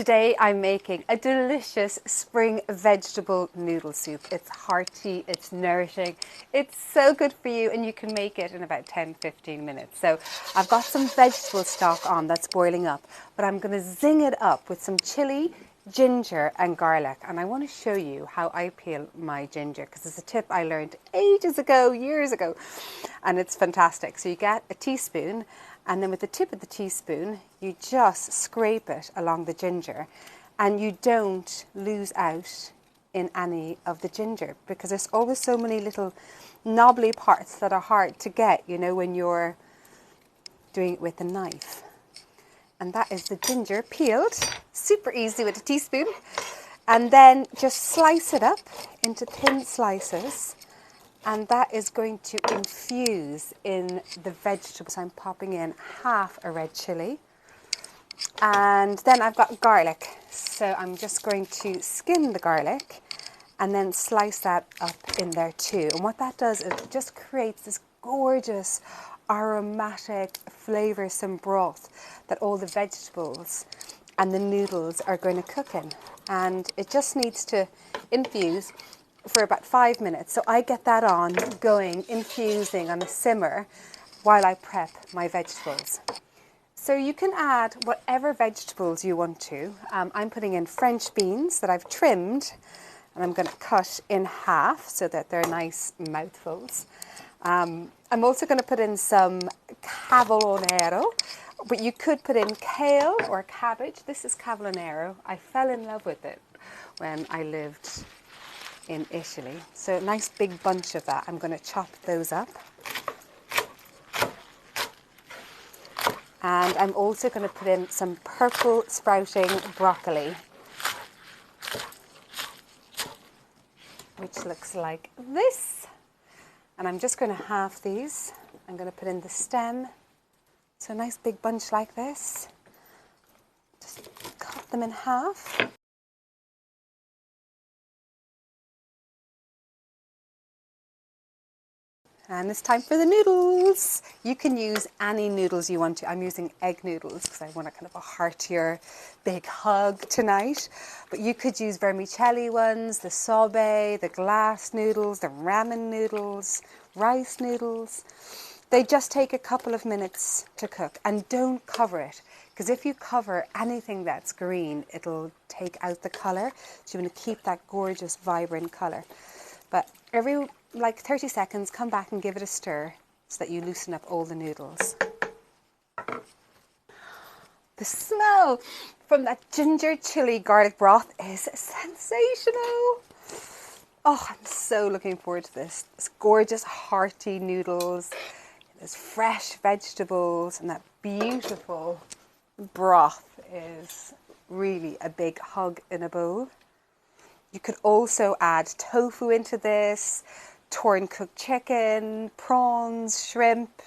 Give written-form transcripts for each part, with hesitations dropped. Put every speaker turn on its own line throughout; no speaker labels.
Today I'm making a delicious spring vegetable noodle soup. It's hearty, it's nourishing, it's so good for you, and you can make it in about 10-15 minutes. So I've got some vegetable stock on that's boiling up, but I'm going to zing it up with some chili, ginger and garlic. And I want to show you how I peel my ginger, because it's a tip I learned ages ago, years ago, and it's fantastic. So you get a teaspoon, and then with the tip of the teaspoon, you just scrape it along the ginger, and you don't lose out in any of the ginger, because there's always so many little knobbly parts that are hard to get, you know, when you're doing it with a knife. And that is the ginger peeled, super easy with a teaspoon. And then just slice it up into thin slices. And that is going to infuse in the vegetables. I'm popping in half a red chilli. And then I've got garlic. So I'm just going to skin the garlic and then slice that up in there too. And what that does is it just creates this gorgeous, aromatic, flavoursome broth that all the vegetables and the noodles are going to cook in. And it just needs to infuse for about 5 minutes. So I get that on going, infusing on a simmer while I prep my vegetables. So you can add whatever vegetables you want to. I'm putting in French beans that I've trimmed, and I'm going to cut in half so that they're nice mouthfuls. I'm also going to put in some cavolo nero, but you could put in kale or cabbage. This is cavolo nero. I fell in love with it when I lived in Italy. So a nice big bunch of that. I'm going to chop those up. And I'm also going to put in some purple sprouting broccoli, which looks like this. And I'm just going to halve these. I'm going to put in the stem. So a nice big bunch like this. Just cut them in half. And it's time for the noodles. You can use any noodles you want to. I'm using egg noodles because I want a kind of a heartier, big hug tonight. But you could use vermicelli ones, the sobe, the glass noodles, the ramen noodles, rice noodles. They just take a couple of minutes to cook, and don't cover it, because if you cover anything that's green, it'll take out the colour. So you want to keep that gorgeous, vibrant colour. But every like 30 seconds, come back and give it a stir so that you loosen up all the noodles. The smell from that ginger chili garlic broth is sensational. Oh, I'm so looking forward to this. This gorgeous hearty noodles, there's fresh vegetables, and that beautiful broth is really a big hug in a bowl. You could also add tofu into this, torn cooked chicken, prawns, shrimp,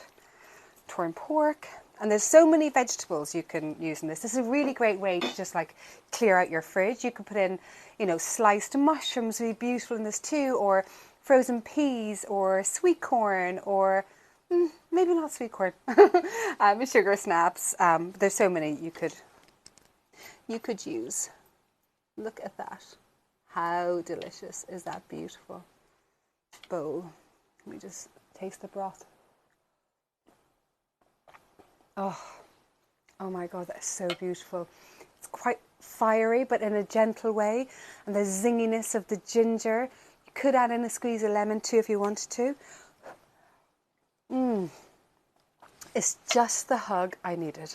torn pork. And there's so many vegetables you can use in this. This is a really great way to just like clear out your fridge. You could put in, you know, sliced mushrooms would be beautiful in this too, or frozen peas, or sweet corn, or maybe not sweet corn, sugar snaps. There's so many you could use. Look at that. How delicious is that beautiful bowl? Let me just taste the broth. Oh my God, that's so beautiful. It's quite fiery, but in a gentle way. And the zinginess of the ginger. You could add in a squeeze of lemon too if you wanted to. It's just the hug I needed.